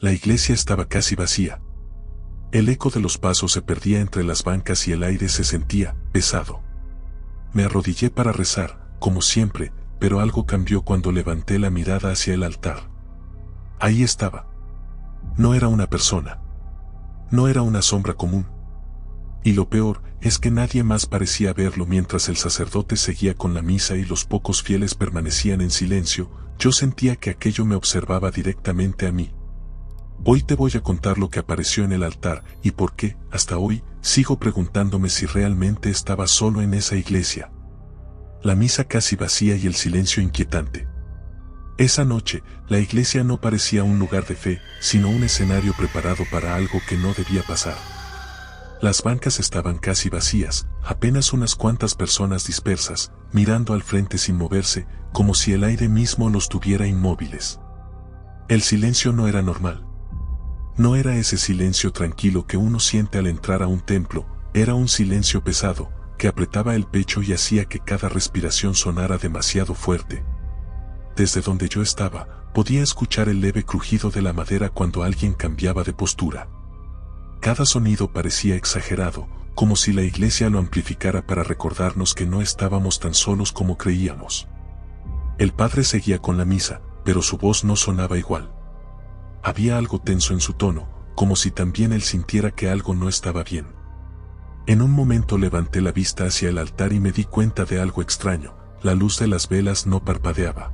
La iglesia estaba casi vacía. El eco de los pasos se perdía entre las bancas y el aire se sentía pesado. Me arrodillé para rezar, como siempre, pero algo cambió cuando levanté la mirada hacia el altar. Ahí estaba. No era una persona. No era una sombra común. Y lo peor es que nadie más parecía verlo mientras el sacerdote seguía con la misa y los pocos fieles permanecían en silencio. Yo sentía que aquello me observaba directamente a mí. Hoy te voy a contar lo que apareció en el altar y por qué, hasta hoy, sigo preguntándome si realmente estaba solo en esa iglesia. La misa casi vacía y el silencio inquietante. Esa noche, la iglesia no parecía un lugar de fe, sino un escenario preparado para algo que no debía pasar. Las bancas estaban casi vacías, apenas unas cuantas personas dispersas, mirando al frente sin moverse, como si el aire mismo los tuviera inmóviles. El silencio no era normal. No era ese silencio tranquilo que uno siente al entrar a un templo, era un silencio pesado, que apretaba el pecho y hacía que cada respiración sonara demasiado fuerte. Desde donde yo estaba, podía escuchar el leve crujido de la madera cuando alguien cambiaba de postura. Cada sonido parecía exagerado, como si la iglesia lo amplificara para recordarnos que no estábamos tan solos como creíamos. El padre seguía con la misa, pero su voz no sonaba igual. Había algo tenso en su tono, como si también él sintiera que algo no estaba bien. En un momento levanté la vista hacia el altar y me di cuenta de algo extraño, la luz de las velas no parpadeaba.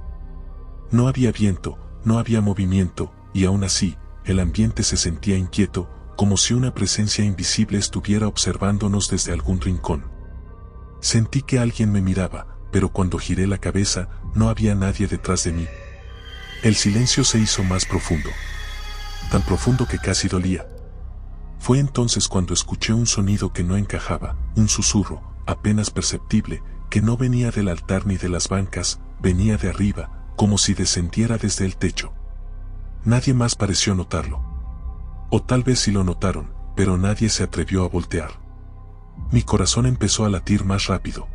No había viento, no había movimiento, y aún así, el ambiente se sentía inquieto, como si una presencia invisible estuviera observándonos desde algún rincón. Sentí que alguien me miraba, pero cuando giré la cabeza, no había nadie detrás de mí. El silencio se hizo más profundo. Tan profundo que casi dolía. Fue entonces cuando escuché un sonido que no encajaba, un susurro, apenas perceptible, que no venía del altar ni de las bancas, venía de arriba, como si descendiera desde el techo. Nadie más pareció notarlo. O tal vez sí lo notaron, pero nadie se atrevió a voltear. Mi corazón empezó a latir más rápido.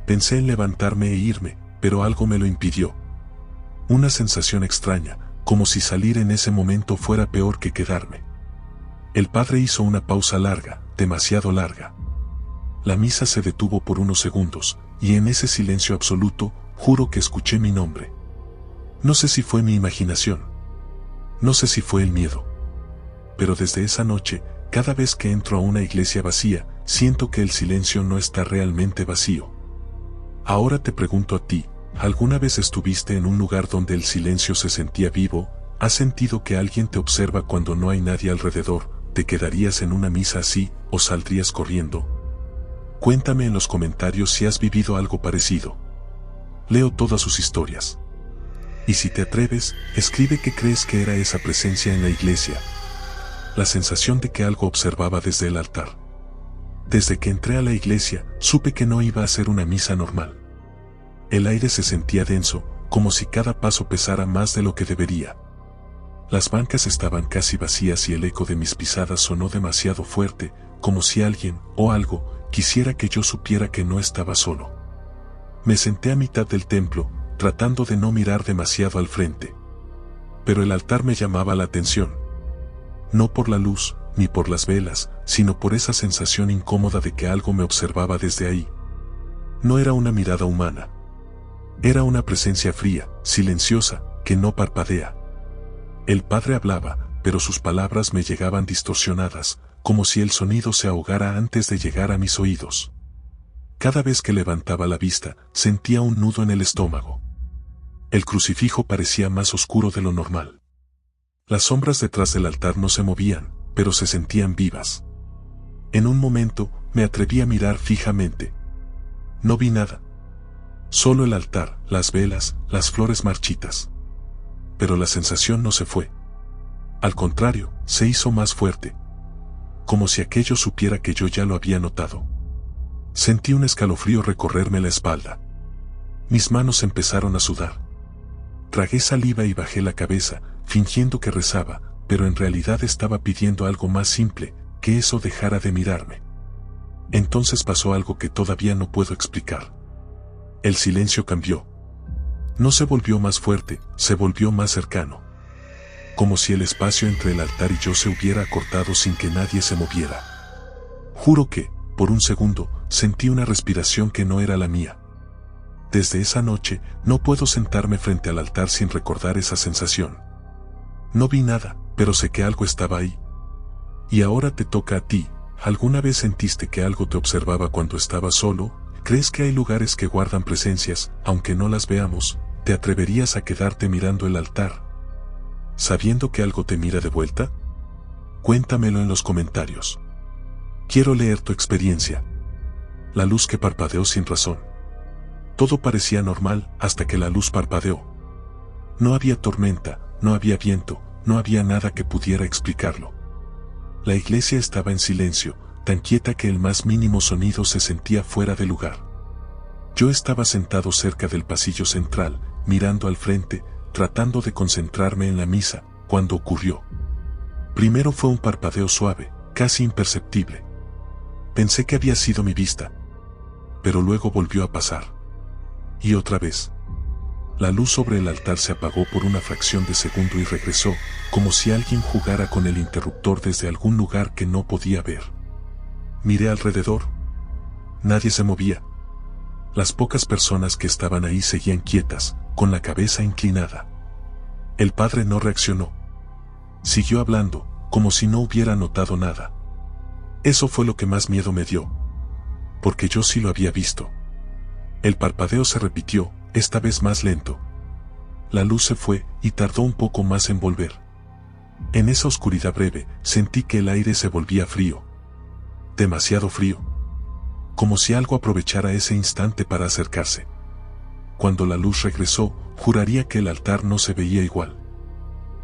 Pensé en levantarme e irme, pero algo me lo impidió. Una sensación extraña, como si salir en ese momento fuera peor que quedarme. El padre hizo una pausa larga, demasiado larga. La misa se detuvo por unos segundos, y en ese silencio absoluto, juro que escuché mi nombre. No sé si fue mi imaginación. No sé si fue el miedo. Pero desde esa noche, cada vez que entro a una iglesia vacía, siento que el silencio no está realmente vacío. Ahora te pregunto a ti, ¿alguna vez estuviste en un lugar donde el silencio se sentía vivo? ¿Has sentido que alguien te observa cuando no hay nadie alrededor? ¿Te quedarías en una misa así, o saldrías corriendo? Cuéntame en los comentarios si has vivido algo parecido. Leo todas sus historias. Y si te atreves, escribe qué crees que era esa presencia en la iglesia. La sensación de que algo observaba desde el altar. Desde que entré a la iglesia, supe que no iba a ser una misa normal. El aire se sentía denso, como si cada paso pesara más de lo que debería. Las bancas estaban casi vacías y el eco de mis pisadas sonó demasiado fuerte, como si alguien, o algo, quisiera que yo supiera que no estaba solo. Me senté a mitad del templo, tratando de no mirar demasiado al frente. Pero el altar me llamaba la atención. No por la luz, ni por las velas, sino por esa sensación incómoda de que algo me observaba desde ahí. No era una mirada humana. Era una presencia fría, silenciosa, que no parpadea. El padre hablaba, pero sus palabras me llegaban distorsionadas, como si el sonido se ahogara antes de llegar a mis oídos. Cada vez que levantaba la vista, sentía un nudo en el estómago. El crucifijo parecía más oscuro de lo normal. Las sombras detrás del altar no se movían, pero se sentían vivas. En un momento, me atreví a mirar fijamente. No vi nada. Solo el altar, las velas, las flores marchitas. Pero la sensación no se fue. Al contrario, se hizo más fuerte. Como si aquello supiera que yo ya lo había notado. Sentí un escalofrío recorrerme la espalda. Mis manos empezaron a sudar. Tragué saliva y bajé la cabeza, fingiendo que rezaba, pero en realidad estaba pidiendo algo más simple, que eso dejara de mirarme. Entonces pasó algo que todavía no puedo explicar. El silencio cambió. No se volvió más fuerte, se volvió más cercano. como si el espacio entre el altar y yo se hubiera acortado sin que nadie se moviera. Juro que, por un segundo, sentí una respiración que no era la mía. Desde esa noche, no puedo sentarme frente al altar sin recordar esa sensación. No vi nada, pero sé que algo estaba ahí. Y ahora te toca a ti. ¿Alguna vez sentiste que algo te observaba cuando estabas solo? ¿Crees que hay lugares que guardan presencias, aunque no las veamos? ¿Te atreverías a quedarte mirando el altar, sabiendo que algo te mira de vuelta? Cuéntamelo en los comentarios. Quiero leer tu experiencia. La luz que parpadeó sin razón. Todo parecía normal hasta que la luz parpadeó. No había tormenta, no había viento, no había nada que pudiera explicarlo. La iglesia estaba en silencio, tan quieta que el más mínimo sonido se sentía fuera de lugar. Yo estaba sentado cerca del pasillo central, mirando al frente, tratando de concentrarme en la misa, cuando ocurrió. Primero fue un parpadeo suave, casi imperceptible. Pensé que había sido mi vista. Pero luego volvió a pasar. Y otra vez. La luz sobre el altar se apagó por una fracción de segundo y regresó, como si alguien jugara con el interruptor desde algún lugar que no podía ver. Miré alrededor. Nadie se movía. Las pocas personas que estaban ahí seguían quietas, con la cabeza inclinada. El padre no reaccionó. Siguió hablando, como si no hubiera notado nada. Eso fue lo que más miedo me dio. Porque yo sí lo había visto. El parpadeo se repitió, esta vez más lento. La luz se fue y tardó un poco más en volver. En esa oscuridad breve, sentí que el aire se volvía frío. Demasiado frío. Como si algo aprovechara ese instante para acercarse. Cuando la luz regresó, juraría que el altar no se veía igual.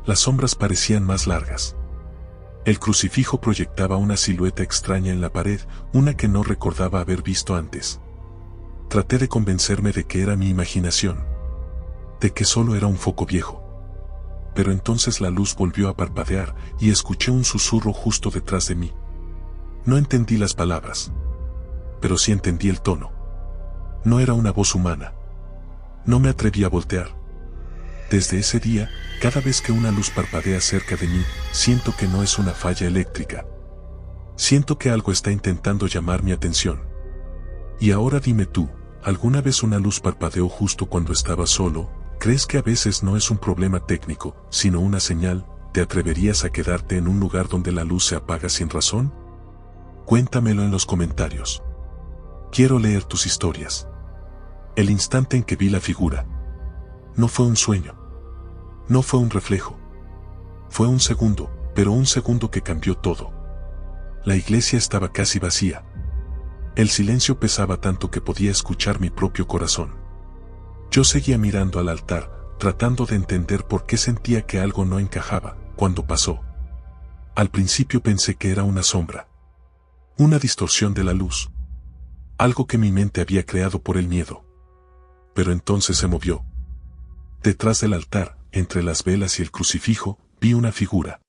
Las sombras parecían más largas. El crucifijo proyectaba una silueta extraña en la pared, una que no recordaba haber visto antes. Traté de convencerme de que era mi imaginación, de que solo era un foco viejo. Pero entonces la luz volvió a parpadear y escuché un susurro justo detrás de mí. No entendí las palabras, pero sí entendí el tono. No era una voz humana. No me atreví a voltear. Desde ese día, cada vez que una luz parpadea cerca de mí, siento que no es una falla eléctrica. Siento que algo está intentando llamar mi atención. Y ahora dime tú, ¿alguna vez una luz parpadeó justo cuando estabas solo? ¿Crees que a veces no es un problema técnico, sino una señal? ¿Te atreverías a quedarte en un lugar donde la luz se apaga sin razón? Cuéntamelo en los comentarios. Quiero leer tus historias. El instante en que vi la figura. No fue un sueño. No fue un reflejo. Fue un segundo, pero un segundo que cambió todo. La iglesia estaba casi vacía. El silencio pesaba tanto que podía escuchar mi propio corazón. Yo seguía mirando al altar, tratando de entender por qué sentía que algo no encajaba, cuando pasó. Al principio pensé que era una sombra. Una distorsión de la luz. Algo que mi mente había creado por el miedo. Pero entonces se movió. Detrás del altar, entre las velas y el crucifijo, vi una figura.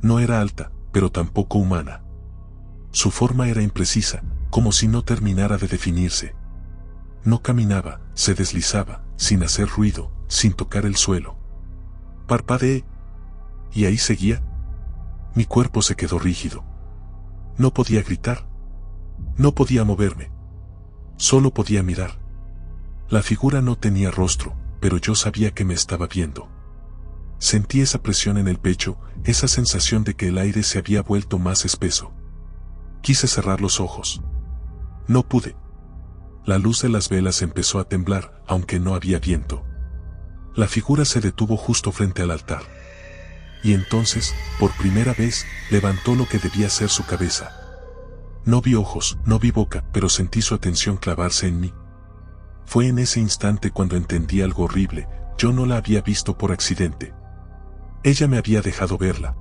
No era alta, pero tampoco humana. Su forma era imprecisa, como si no terminara de definirse. No caminaba, se deslizaba, sin hacer ruido, sin tocar el suelo. Parpadeé. Y ahí seguía. Mi cuerpo se quedó rígido. No podía gritar. No podía moverme. Solo podía mirar. La figura no tenía rostro, pero yo sabía que me estaba viendo. Sentí esa presión en el pecho, esa sensación de que el aire se había vuelto más espeso. Quise cerrar los ojos. No pude. La luz de las velas empezó a temblar, aunque no había viento. La figura se detuvo justo frente al altar. Y entonces, por primera vez, levantó lo que debía ser su cabeza. No vi ojos, no vi boca, pero sentí su atención clavarse en mí. Fue en ese instante cuando entendí algo horrible, yo no la había visto por accidente. Ella me había dejado verla.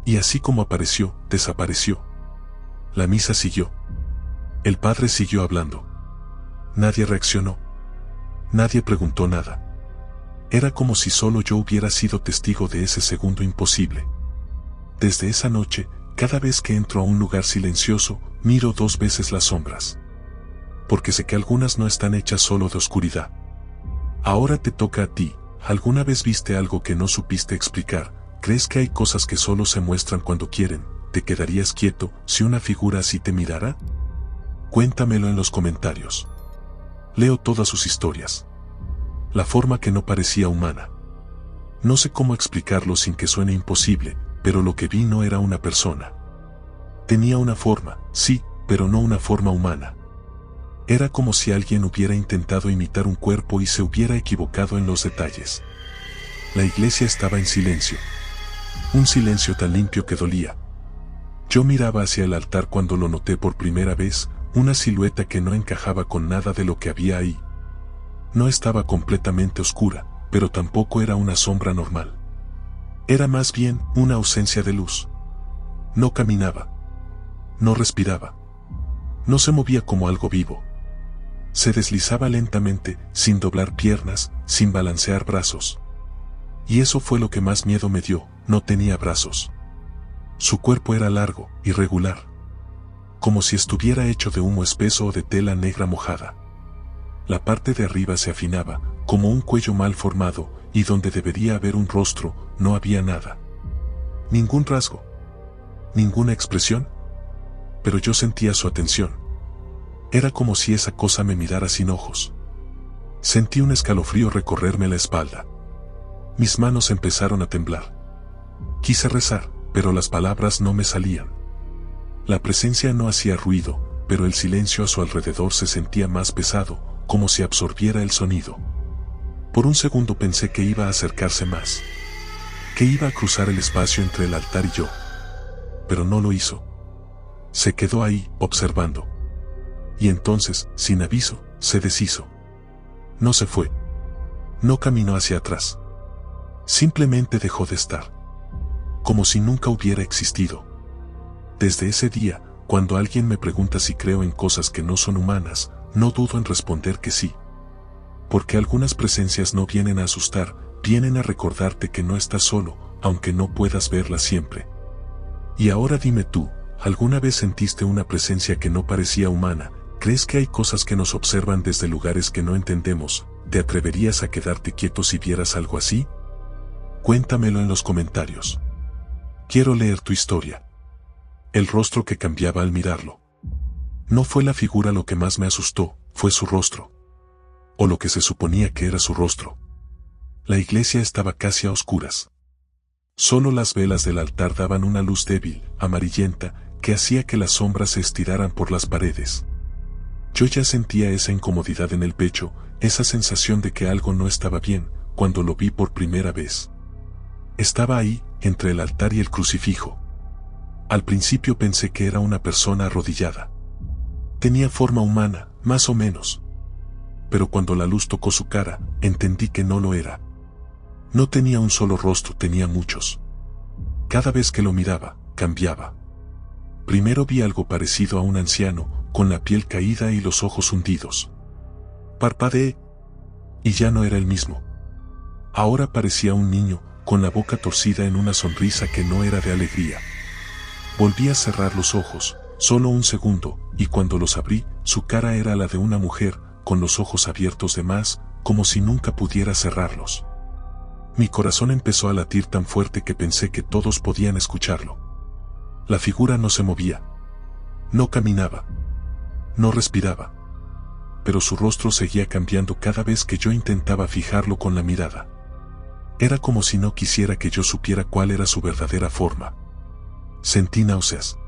Y así como apareció, desapareció. La misa siguió. El padre siguió hablando. Nadie reaccionó. Nadie preguntó nada. Era como si solo yo hubiera sido testigo de ese segundo imposible. Desde esa noche, cada vez que entro a un lugar silencioso, miro 2 veces las sombras. Porque sé que algunas no están hechas solo de oscuridad. Ahora te toca a ti. ¿Alguna vez viste algo que no supiste explicar? ¿Crees que hay cosas que solo se muestran cuando quieren? ¿Te quedarías quieto si una figura así te mirara? Cuéntamelo en los comentarios. Leo todas sus historias. La forma que no parecía humana. No sé cómo explicarlo sin que suene imposible, pero lo que vi no era una persona. Tenía una forma, sí, pero no una forma humana. Era como si alguien hubiera intentado imitar un cuerpo y se hubiera equivocado en los detalles. La iglesia estaba en silencio. Un silencio tan limpio que dolía. Yo miraba hacia el altar cuando lo noté por primera vez, una silueta que no encajaba con nada de lo que había ahí. No estaba completamente oscura, pero tampoco era una sombra normal. Era más bien una ausencia de luz. No caminaba. No respiraba. No se movía como algo vivo. Se deslizaba lentamente, sin doblar piernas, sin balancear brazos. Y eso fue lo que más miedo me dio, no tenía brazos. Su cuerpo era largo, irregular. Como si estuviera hecho de humo espeso o de tela negra mojada. La parte de arriba se afinaba, como un cuello mal formado, y donde debería haber un rostro, no había nada. Ningún rasgo. Ninguna expresión. Pero yo sentía su atención. Era como si esa cosa me mirara sin ojos. Sentí un escalofrío recorrerme la espalda. Mis manos empezaron a temblar. Quise rezar, pero las palabras no me salían. La presencia no hacía ruido, pero el silencio a su alrededor se sentía más pesado, como si absorbiera el sonido. Por un segundo pensé que iba a acercarse más. Que iba a cruzar el espacio entre el altar y yo. Pero no lo hizo. Se quedó ahí, observando. Y entonces, sin aviso, se deshizo. No se fue. No caminó hacia atrás. Simplemente dejó de estar. Como si nunca hubiera existido. Desde ese día, cuando alguien me pregunta si creo en cosas que no son humanas, no dudo en responder que sí. Porque algunas presencias no vienen a asustar, vienen a recordarte que no estás solo, aunque no puedas verla siempre. Y ahora dime tú, ¿alguna vez sentiste una presencia que no parecía humana? ¿Crees que hay cosas que nos observan desde lugares que no entendemos? ¿Te atreverías a quedarte quieto si vieras algo así? Cuéntamelo en los comentarios. Quiero leer tu historia. El rostro que cambiaba al mirarlo. No fue la figura lo que más me asustó, fue su rostro. O lo que se suponía que era su rostro. La iglesia estaba casi a oscuras. Solo las velas del altar daban una luz débil, amarillenta, que hacía que las sombras se estiraran por las paredes. Yo ya sentía esa incomodidad en el pecho, esa sensación de que algo no estaba bien, cuando lo vi por primera vez. Estaba ahí, entre el altar y el crucifijo. Al principio pensé que era una persona arrodillada. Tenía forma humana, más o menos. Pero cuando la luz tocó su cara, entendí que no lo era. No tenía un solo rostro, tenía muchos. Cada vez que lo miraba, cambiaba. Primero vi algo parecido a un anciano, con la piel caída y los ojos hundidos. Parpadeé. Y ya no era el mismo. Ahora parecía un niño, con la boca torcida en una sonrisa que no era de alegría. Volví a cerrar los ojos, solo un segundo, y cuando los abrí, su cara era la de una mujer, con los ojos abiertos de más, como si nunca pudiera cerrarlos. Mi corazón empezó a latir tan fuerte que pensé que todos podían escucharlo. La figura no se movía. No caminaba. No respiraba. Pero su rostro seguía cambiando cada vez que yo intentaba fijarlo con la mirada. Era como si no quisiera que yo supiera cuál era su verdadera forma. Sentí náuseas.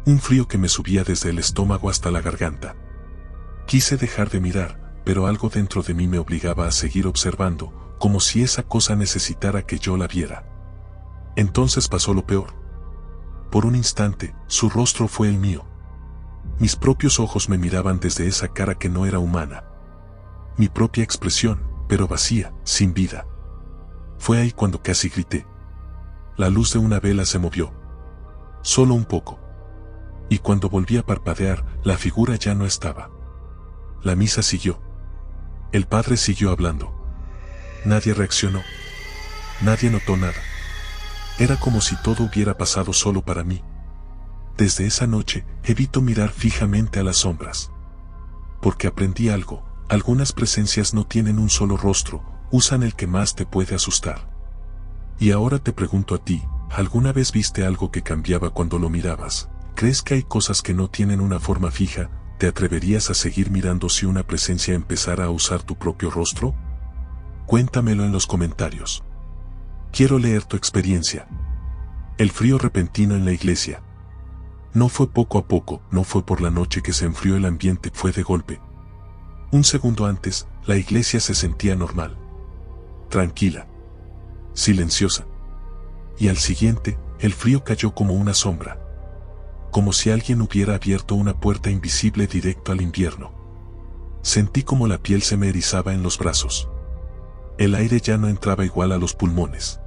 Un frío que me subía desde el estómago hasta la garganta. Quise dejar de mirar, pero algo dentro de mí me obligaba a seguir observando, como si esa cosa necesitara que yo la viera. Entonces pasó lo peor. Por un instante, su rostro fue el mío. Mis propios ojos me miraban desde esa cara que no era humana. Mi propia expresión, pero vacía, sin vida. Fue ahí cuando casi grité. La luz de una vela se movió. Solo un poco. Y cuando volví a parpadear, la figura ya no estaba. La misa siguió. El padre siguió hablando. Nadie reaccionó. Nadie notó nada. Era como si todo hubiera pasado solo para mí. Desde esa noche, evito mirar fijamente a las sombras. Porque aprendí algo, algunas presencias no tienen un solo rostro, usan el que más te puede asustar. Y ahora te pregunto a ti, ¿alguna vez viste algo que cambiaba cuando lo mirabas? ¿Crees que hay cosas que no tienen una forma fija? ¿Te atreverías a seguir mirando si una presencia empezara a usar tu propio rostro? Cuéntamelo en los comentarios. Quiero leer tu experiencia. El frío repentino en la iglesia. No fue poco a poco, no fue por la noche que se enfrió el ambiente, fue de golpe. Un segundo antes, la iglesia se sentía normal, tranquila, silenciosa. Y al siguiente, el frío cayó como una sombra. Como si alguien hubiera abierto una puerta invisible directo al invierno. Sentí como la piel se me erizaba en los brazos. El aire ya no entraba igual a los pulmones.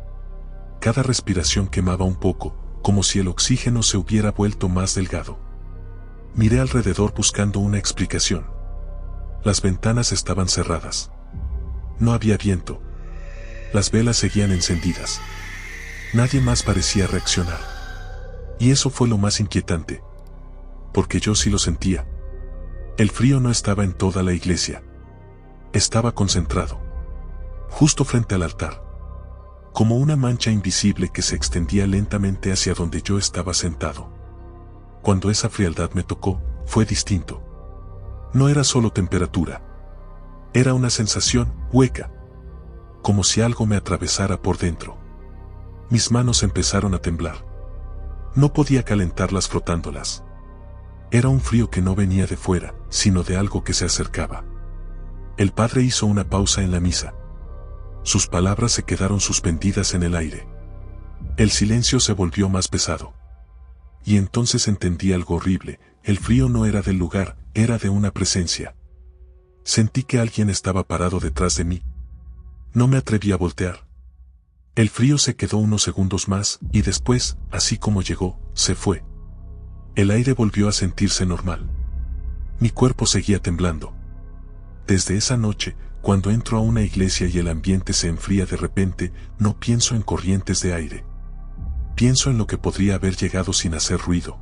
Cada respiración quemaba un poco, como si el oxígeno se hubiera vuelto más delgado. Miré alrededor buscando una explicación. Las ventanas estaban cerradas. No había viento. Las velas seguían encendidas. Nadie más parecía reaccionar. Y eso fue lo más inquietante. Porque yo sí lo sentía. El frío no estaba en toda la iglesia. Estaba concentrado. Justo frente al altar. Como una mancha invisible que se extendía lentamente hacia donde yo estaba sentado. Cuando esa frialdad me tocó, fue distinto. No era solo temperatura. Era una sensación hueca. Como si algo me atravesara por dentro. Mis manos empezaron a temblar. No podía calentarlas frotándolas. Era un frío que no venía de fuera, sino de algo que se acercaba. El padre hizo una pausa en la misa. Sus palabras se quedaron suspendidas en el aire. El silencio se volvió más pesado. Y entonces entendí algo horrible, el frío no era del lugar, era de una presencia. Sentí que alguien estaba parado detrás de mí. No me atreví a voltear. El frío se quedó unos segundos más, y después, así como llegó, se fue. El aire volvió a sentirse normal. Mi cuerpo seguía temblando. Desde esa noche, cuando entro a una iglesia y el ambiente se enfría de repente, no pienso en corrientes de aire. Pienso en lo que podría haber llegado sin hacer ruido.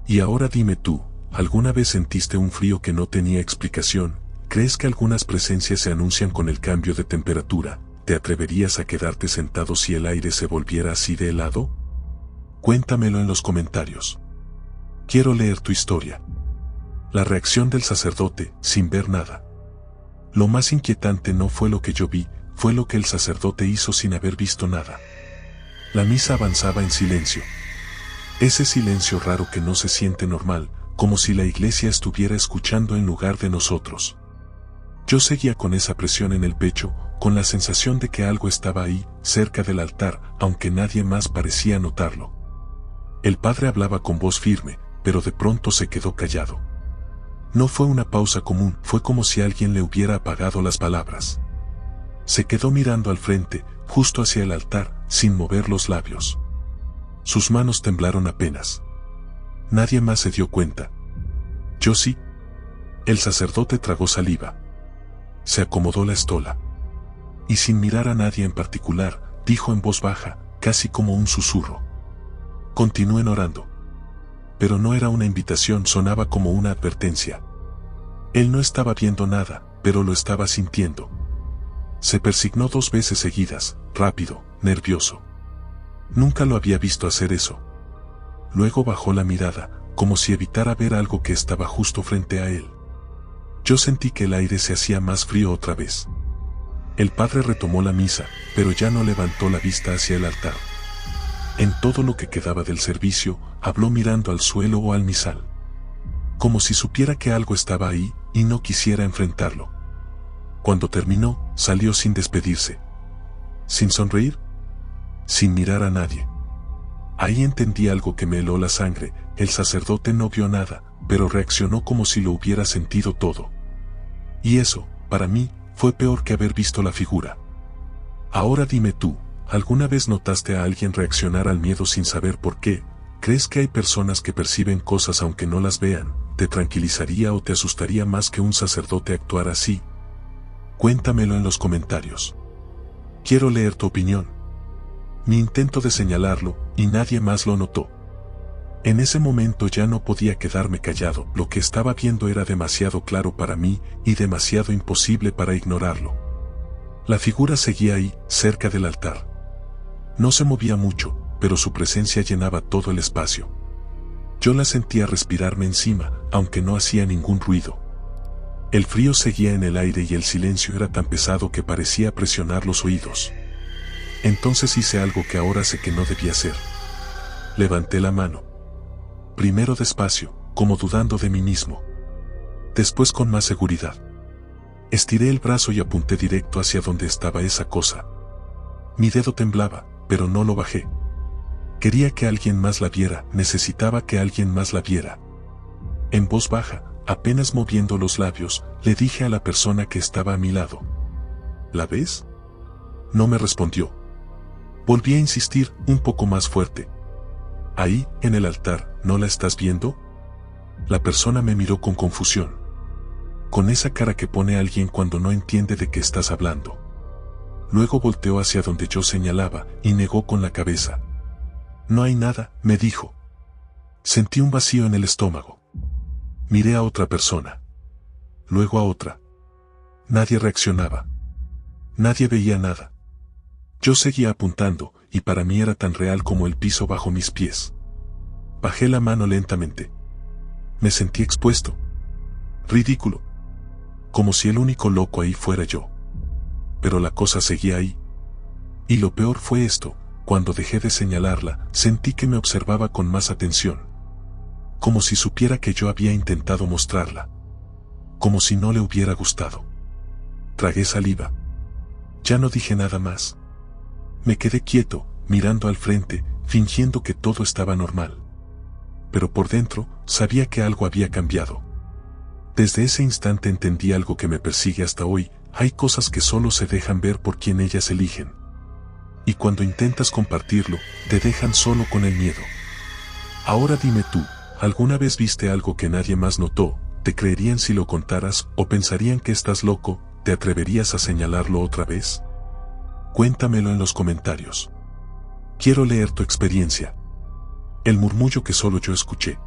Y ahora dime tú, ¿alguna vez sentiste un frío que no tenía explicación? ¿Crees que algunas presencias se anuncian con el cambio de temperatura? ¿Te atreverías a quedarte sentado si el aire se volviera así de helado? Cuéntamelo en los comentarios. Quiero leer tu historia. La reacción del sacerdote, sin ver nada. Lo más inquietante no fue lo que yo vi, fue lo que el sacerdote hizo sin haber visto nada. La misa avanzaba en silencio. Ese silencio raro que no se siente normal, como si la iglesia estuviera escuchando en lugar de nosotros. Yo seguía con esa presión en el pecho, con la sensación de que algo estaba ahí, cerca del altar, aunque nadie más parecía notarlo. El padre hablaba con voz firme, pero de pronto se quedó callado. No fue una pausa común, fue como si alguien le hubiera apagado las palabras. Se quedó mirando al frente, justo hacia el altar, sin mover los labios. Sus manos temblaron apenas. Nadie más se dio cuenta. Yo sí. El sacerdote tragó saliva. Se acomodó la estola. Y sin mirar a nadie en particular, dijo en voz baja, casi como un susurro. Continúen orando. Pero no era una invitación, sonaba como una advertencia. Él no estaba viendo nada, pero lo estaba sintiendo. Se persignó 2 veces seguidas, rápido, nervioso. Nunca lo había visto hacer eso. Luego bajó la mirada, como si evitara ver algo que estaba justo frente a él. Yo sentí que el aire se hacía más frío otra vez. El padre retomó la misa, pero ya no levantó la vista hacia el altar. En todo lo que quedaba del servicio, habló mirando al suelo o al misal. Como si supiera que algo estaba ahí, y no quisiera enfrentarlo. Cuando terminó, salió sin despedirse. Sin sonreír. Sin mirar a nadie. Ahí entendí algo que me heló la sangre, el sacerdote no vio nada, pero reaccionó como si lo hubiera sentido todo. Y eso, para mí, fue peor que haber visto la figura. Ahora dime tú, ¿alguna vez notaste a alguien reaccionar al miedo sin saber por qué? ¿Crees que hay personas que perciben cosas aunque no las vean? ¿Te tranquilizaría o te asustaría más que un sacerdote actuara así? Cuéntamelo en los comentarios. Quiero leer tu opinión. Mi intento de señalarlo, y nadie más lo notó. En ese momento ya no podía quedarme callado, lo que estaba viendo era demasiado claro para mí, y demasiado imposible para ignorarlo. La figura seguía ahí, cerca del altar. No se movía mucho, pero su presencia llenaba todo el espacio. Yo la sentía respirarme encima, aunque no hacía ningún ruido. El frío seguía en el aire y el silencio era tan pesado que parecía presionar los oídos. Entonces hice algo que ahora sé que no debía hacer. Levanté la mano. Primero despacio, como dudando de mí mismo. Después con más seguridad. Estiré el brazo y apunté directo hacia donde estaba esa cosa. Mi dedo temblaba, pero no lo bajé. Quería que alguien más la viera, necesitaba que alguien más la viera. En voz baja, apenas moviendo los labios, le dije a la persona que estaba a mi lado. ¿La ves? No me respondió. Volví a insistir, un poco más fuerte. Ahí, en el altar, ¿no la estás viendo? La persona me miró con confusión. Con esa cara que pone alguien cuando no entiende de qué estás hablando. Luego volteó hacia donde yo señalaba y negó con la cabeza. No hay nada, me dijo. Sentí un vacío en el estómago. Miré a otra persona. Luego a otra. Nadie reaccionaba. Nadie veía nada. Yo seguía apuntando, y para mí era tan real como el piso bajo mis pies. Bajé la mano lentamente. Me sentí expuesto. Ridículo. Como si el único loco ahí fuera yo. Pero la cosa seguía ahí. Y lo peor fue esto, cuando dejé de señalarla, sentí que me observaba con más atención. Como si supiera que yo había intentado mostrarla. Como si no le hubiera gustado. Tragué saliva. Ya no dije nada más. Me quedé quieto, mirando al frente, fingiendo que todo estaba normal. Pero por dentro, sabía que algo había cambiado. Desde ese instante entendí algo que me persigue hasta hoy: hay cosas que solo se dejan ver por quien ellas eligen. Y cuando intentas compartirlo, te dejan solo con el miedo. Ahora dime tú, ¿alguna vez viste algo que nadie más notó? ¿Te creerían si lo contaras, o pensarían que estás loco? ¿Te atreverías a señalarlo otra vez? Cuéntamelo en los comentarios. Quiero leer tu experiencia. El murmullo que solo yo escuché.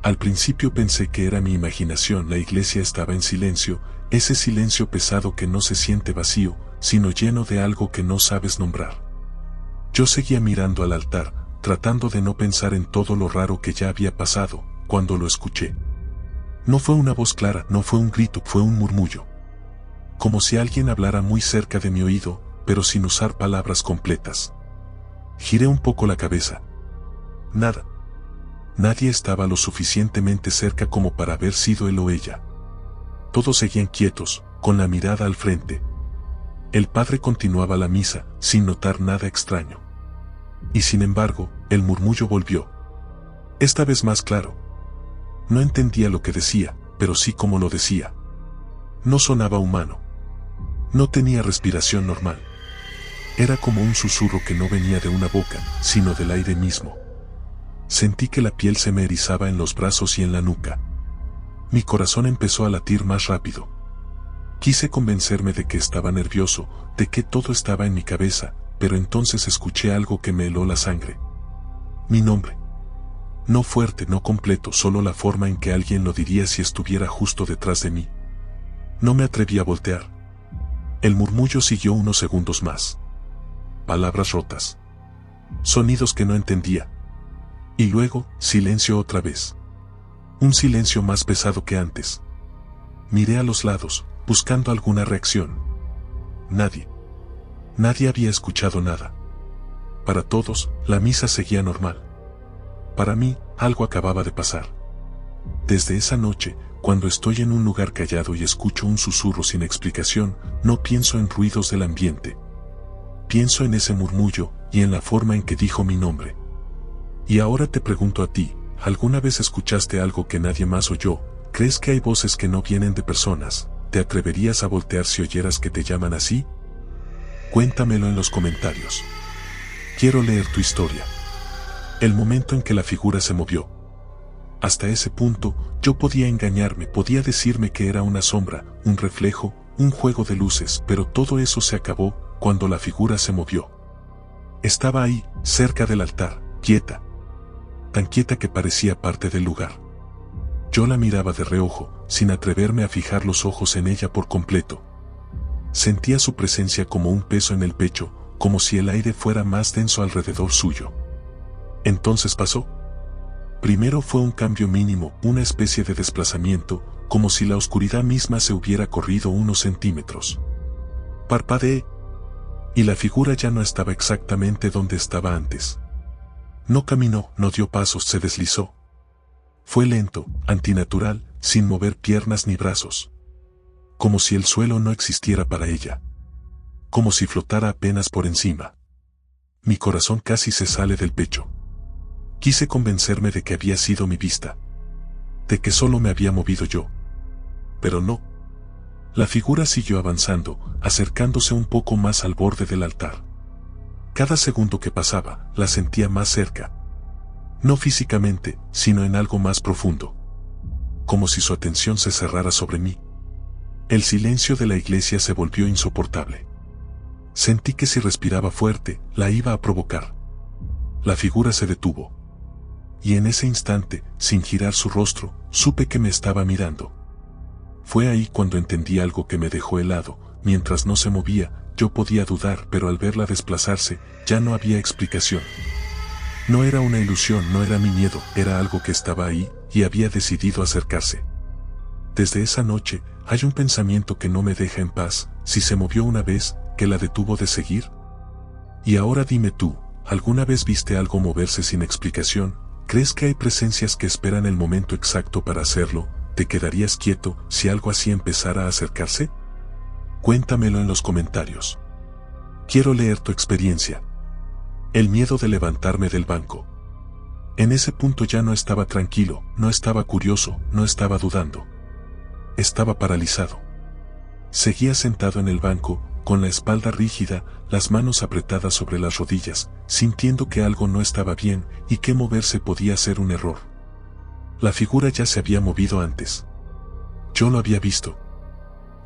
Al principio pensé que era mi imaginación. La iglesia estaba en silencio, ese silencio pesado que no se siente vacío, sino lleno de algo que no sabes nombrar. Yo seguía mirando al altar, tratando de no pensar en todo lo raro que ya había pasado, cuando lo escuché. No fue una voz clara, no fue un grito, fue un murmullo. Como si alguien hablara muy cerca de mi oído, pero sin usar palabras completas. Giré un poco la cabeza. Nada. Nadie estaba lo suficientemente cerca como para haber sido él o ella. Todos seguían quietos, con la mirada al frente. El padre continuaba la misa, sin notar nada extraño. Y sin embargo, el murmullo volvió. Esta vez más claro. No entendía lo que decía, pero sí cómo lo decía. No sonaba humano. No tenía respiración normal. Era como un susurro que no venía de una boca, sino del aire mismo. Sentí que la piel se me erizaba en los brazos y en la nuca. Mi corazón empezó a latir más rápido. Quise convencerme de que estaba nervioso, de que todo estaba en mi cabeza, pero entonces escuché algo que me heló la sangre. Mi nombre. No fuerte, no completo, solo la forma en que alguien lo diría si estuviera justo detrás de mí. No me atreví a voltear. El murmullo siguió unos segundos más. Palabras rotas. Sonidos que no entendía. Y luego, silencio otra vez. Un silencio más pesado que antes. Miré a los lados, buscando alguna reacción. Nadie. Nadie había escuchado nada. Para todos, la misa seguía normal. Para mí, algo acababa de pasar. Desde esa noche, cuando estoy en un lugar callado y escucho un susurro sin explicación, no pienso en ruidos del ambiente. Pienso en ese murmullo y en la forma en que dijo mi nombre. Y ahora te pregunto a ti, ¿alguna vez escuchaste algo que nadie más oyó? ¿Crees que hay voces que no vienen de personas? ¿Te atreverías a voltear si oyeras que te llaman así? Cuéntamelo en los comentarios. Quiero leer tu historia. El momento en que la figura se movió. Hasta ese punto, yo podía engañarme, podía decirme que era una sombra, un reflejo, un juego de luces, pero todo eso se acabó cuando la figura se movió. Estaba ahí, cerca del altar, quieta. Tan quieta que parecía parte del lugar. Yo la miraba de reojo, sin atreverme a fijar los ojos en ella por completo. Sentía su presencia como un peso en el pecho, como si el aire fuera más denso alrededor suyo. Entonces pasó. Primero fue un cambio mínimo, una especie de desplazamiento, como si la oscuridad misma se hubiera corrido unos centímetros. Parpadeé, y la figura ya no estaba exactamente donde estaba antes. No caminó, no dio pasos, se deslizó. Fue lento, antinatural, sin mover piernas ni brazos. Como si el suelo no existiera para ella. Como si flotara apenas por encima. Mi corazón casi se sale del pecho. Quise convencerme de que había sido mi vista. De que solo me había movido yo. Pero no. La figura siguió avanzando, acercándose un poco más al borde del altar. Cada segundo que pasaba, la sentía más cerca. No físicamente, sino en algo más profundo. Como si su atención se cerrara sobre mí. El silencio de la iglesia se volvió insoportable. Sentí que si respiraba fuerte, la iba a provocar. La figura se detuvo. Y en ese instante, sin girar su rostro, supe que me estaba mirando. Fue ahí cuando entendí algo que me dejó helado. Mientras no se movía, yo podía dudar, pero al verla desplazarse, ya no había explicación. No era una ilusión, no era mi miedo, era algo que estaba ahí, y había decidido acercarse. Desde esa noche, hay un pensamiento que no me deja en paz. Si se movió una vez, ¿qué la detuvo de seguir? Y ahora dime tú, ¿alguna vez viste algo moverse sin explicación? ¿Crees que hay presencias que esperan el momento exacto para hacerlo? ¿Te quedarías quieto si algo así empezara a acercarse? Cuéntamelo en los comentarios. Quiero leer tu experiencia. El miedo de levantarme del banco. En ese punto ya no estaba tranquilo, no estaba curioso, no estaba dudando. Estaba paralizado. Seguía sentado en el banco, con la espalda rígida, las manos apretadas sobre las rodillas, sintiendo que algo no estaba bien y que moverse podía ser un error. La figura ya se había movido antes. Yo lo había visto.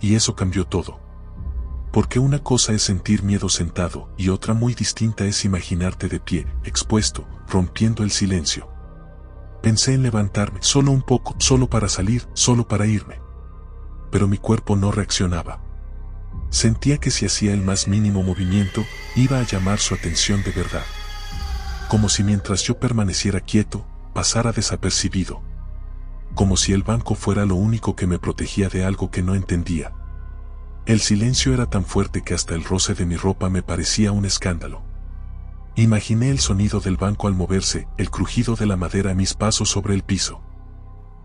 Y eso cambió todo. Porque una cosa es sentir miedo sentado y otra muy distinta es imaginarte de pie, expuesto, rompiendo el silencio. Pensé en levantarme, solo un poco, solo para salir, solo para irme. Pero mi cuerpo no reaccionaba. Sentía que si hacía el más mínimo movimiento, iba a llamar su atención de verdad. Como si mientras yo permaneciera quieto, pasara desapercibido. Como si el banco fuera lo único que me protegía de algo que no entendía. El silencio era tan fuerte que hasta el roce de mi ropa me parecía un escándalo. Imaginé el sonido del banco al moverse, el crujido de la madera a mis pasos sobre el piso.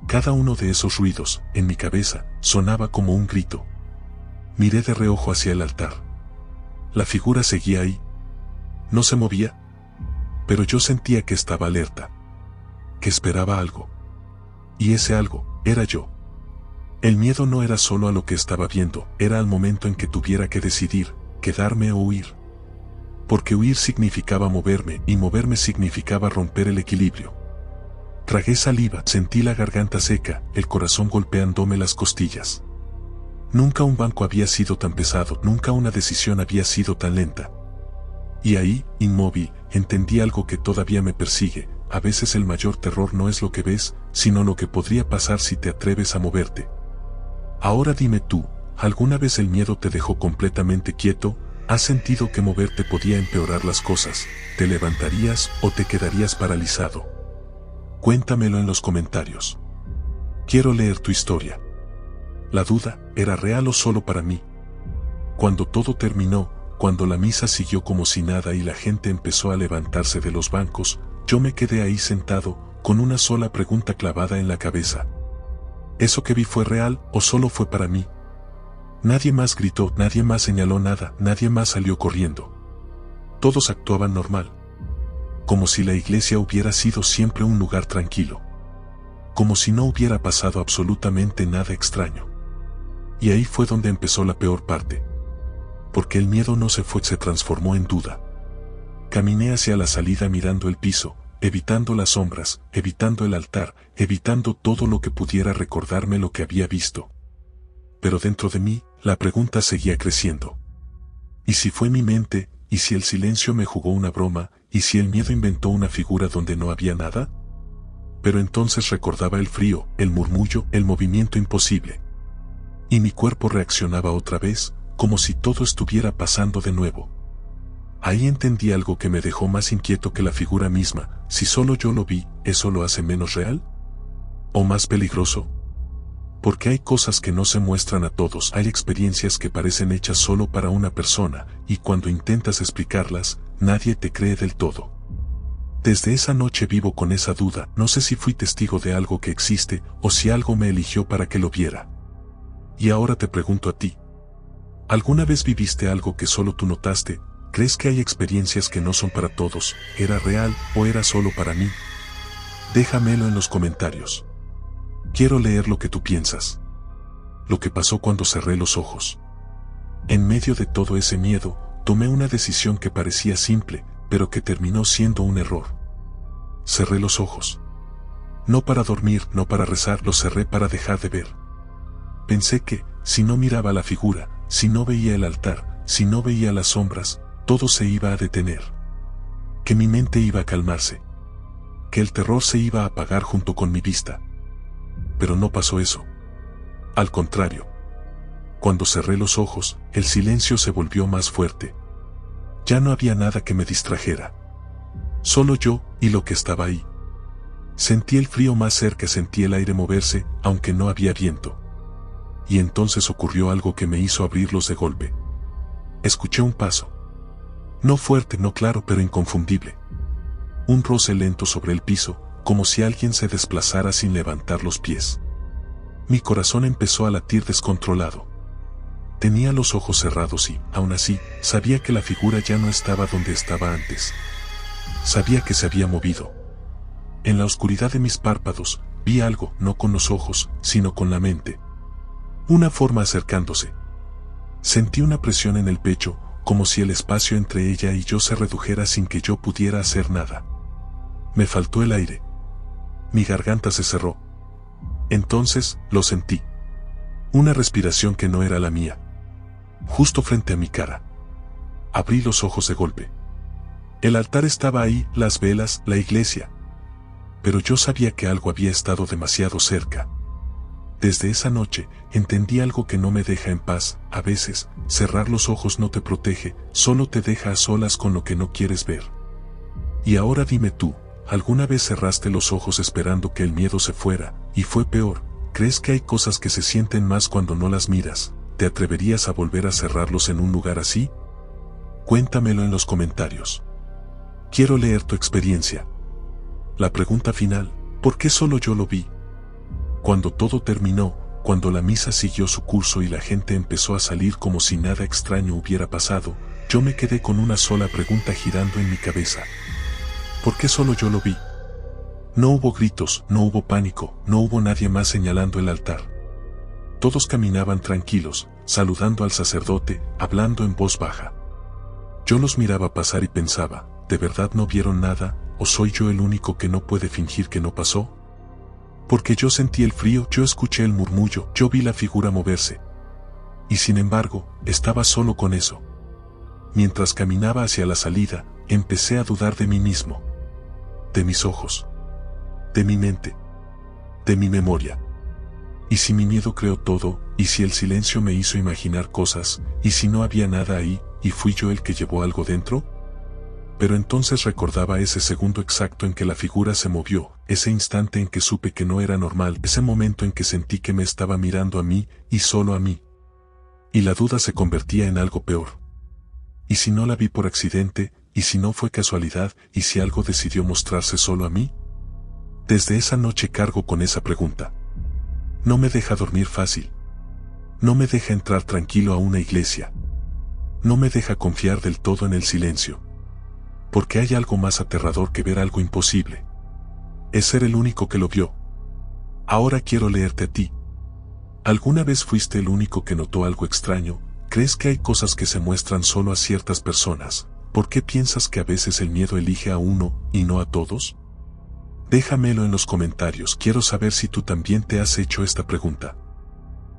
Cada uno de esos ruidos, en mi cabeza, sonaba como un grito. Miré de reojo hacia el altar. La figura seguía ahí. No se movía. Pero yo sentía que estaba alerta. Que esperaba algo. Y ese algo, era yo. El miedo no era solo a lo que estaba viendo, era al momento en que tuviera que decidir, quedarme o huir. Porque huir significaba moverme, y moverme significaba romper el equilibrio. Tragué saliva, sentí la garganta seca, el corazón golpeándome las costillas. Nunca un banco había sido tan pesado, nunca una decisión había sido tan lenta. Y ahí, inmóvil, entendí algo que todavía me persigue. A veces el mayor terror no es lo que ves, sino lo que podría pasar si te atreves a moverte. Ahora dime tú, ¿alguna vez el miedo te dejó completamente quieto? ¿Has sentido que moverte podía empeorar las cosas? ¿Te levantarías o te quedarías paralizado? Cuéntamelo en los comentarios. Quiero leer tu historia. La duda, ¿era real o solo para mí? Cuando todo terminó, cuando la misa siguió como si nada y la gente empezó a levantarse de los bancos, yo me quedé ahí sentado, con una sola pregunta clavada en la cabeza. ¿Eso que vi fue real o solo fue para mí? Nadie más gritó, nadie más señaló nada, nadie más salió corriendo. Todos actuaban normal. Como si la iglesia hubiera sido siempre un lugar tranquilo. Como si no hubiera pasado absolutamente nada extraño. Y ahí fue donde empezó la peor parte. Porque el miedo no se fue, se transformó en duda. Caminé hacia la salida mirando el piso, evitando las sombras, evitando el altar, evitando todo lo que pudiera recordarme lo que había visto. Pero dentro de mí, la pregunta seguía creciendo. ¿Y si fue mi mente? ¿Y si el silencio me jugó una broma? ¿Y si el miedo inventó una figura donde no había nada? Pero entonces recordaba el frío, el murmullo, el movimiento imposible. Y mi cuerpo reaccionaba otra vez, como si todo estuviera pasando de nuevo. Ahí entendí algo que me dejó más inquieto que la figura misma. Si solo yo lo vi, ¿eso lo hace menos real? ¿O más peligroso? Porque hay cosas que no se muestran a todos, hay experiencias que parecen hechas solo para una persona, y cuando intentas explicarlas, nadie te cree del todo. Desde esa noche vivo con esa duda, no sé si fui testigo de algo que existe, o si algo me eligió para que lo viera. Y ahora te pregunto a ti. ¿Alguna vez viviste algo que solo tú notaste? ¿Crees que hay experiencias que no son para todos? ¿Era real o era solo para mí? Déjamelo en los comentarios. Quiero leer lo que tú piensas. Lo que pasó cuando cerré los ojos. En medio de todo ese miedo, tomé una decisión que parecía simple, pero que terminó siendo un error. Cerré los ojos. No para dormir, no para rezar, los cerré para dejar de ver. Pensé que, si no miraba la figura, si no veía el altar, si no veía las sombras, todo se iba a detener. Que mi mente iba a calmarse. Que el terror se iba a apagar junto con mi vista. Pero no pasó eso. Al contrario. Cuando cerré los ojos, el silencio se volvió más fuerte. Ya no había nada que me distrajera. Solo yo y lo que estaba ahí. Sentí el frío más cerca, sentí el aire moverse, aunque no había viento. Y entonces ocurrió algo que me hizo abrirlos de golpe. Escuché un paso. No fuerte, no claro, pero inconfundible. Un roce lento sobre el piso, como si alguien se desplazara sin levantar los pies. Mi corazón empezó a latir descontrolado. Tenía los ojos cerrados y, aún así, sabía que la figura ya no estaba donde estaba antes. Sabía que se había movido. En la oscuridad de mis párpados, vi algo, no con los ojos, sino con la mente. Una forma acercándose. Sentí una presión en el pecho, como si el espacio entre ella y yo se redujera sin que yo pudiera hacer nada. Me faltó el aire. Mi garganta se cerró. Entonces, lo sentí. Una respiración que no era la mía. Justo frente a mi cara. Abrí los ojos de golpe. El altar estaba ahí, las velas, la iglesia. Pero yo sabía que algo había estado demasiado cerca. Desde esa noche, entendí algo que no me deja en paz. A veces, cerrar los ojos no te protege, solo te deja a solas con lo que no quieres ver. Y ahora dime tú, ¿alguna vez cerraste los ojos esperando que el miedo se fuera, y fue peor? ¿Crees que hay cosas que se sienten más cuando no las miras? ¿Te atreverías a volver a cerrarlos en un lugar así? Cuéntamelo en los comentarios. Quiero leer tu experiencia. La pregunta final, ¿por qué solo yo lo vi? Cuando todo terminó, cuando la misa siguió su curso y la gente empezó a salir como si nada extraño hubiera pasado, yo me quedé con una sola pregunta girando en mi cabeza. ¿Por qué solo yo lo vi? No hubo gritos, no hubo pánico, no hubo nadie más señalando el altar. Todos caminaban tranquilos, saludando al sacerdote, hablando en voz baja. Yo los miraba pasar y pensaba, ¿de verdad no vieron nada, o soy yo el único que no puede fingir que no pasó? Porque yo sentí el frío, yo escuché el murmullo, yo vi la figura moverse. Y sin embargo, estaba solo con eso. Mientras caminaba hacia la salida, empecé a dudar de mí mismo. De mis ojos. De mi mente. De mi memoria. ¿Y si mi miedo creó todo? ¿Y si el silencio me hizo imaginar cosas? ¿Y si no había nada ahí, y fui yo el que llevó algo dentro? Pero entonces recordaba ese segundo exacto en que la figura se movió, ese instante en que supe que no era normal, ese momento en que sentí que me estaba mirando a mí, y solo a mí. Y la duda se convertía en algo peor. ¿Y si no la vi por accidente? ¿Y si no fue casualidad? ¿Y si algo decidió mostrarse solo a mí? Desde esa noche cargo con esa pregunta. No me deja dormir fácil. No me deja entrar tranquilo a una iglesia. No me deja confiar del todo en el silencio. Porque hay algo más aterrador que ver algo imposible. Es ser el único que lo vio. Ahora quiero leerte a ti. ¿Alguna vez fuiste el único que notó algo extraño? ¿Crees que hay cosas que se muestran solo a ciertas personas? ¿Por qué piensas que a veces el miedo elige a uno y no a todos? Déjamelo en los comentarios, quiero saber si tú también te has hecho esta pregunta.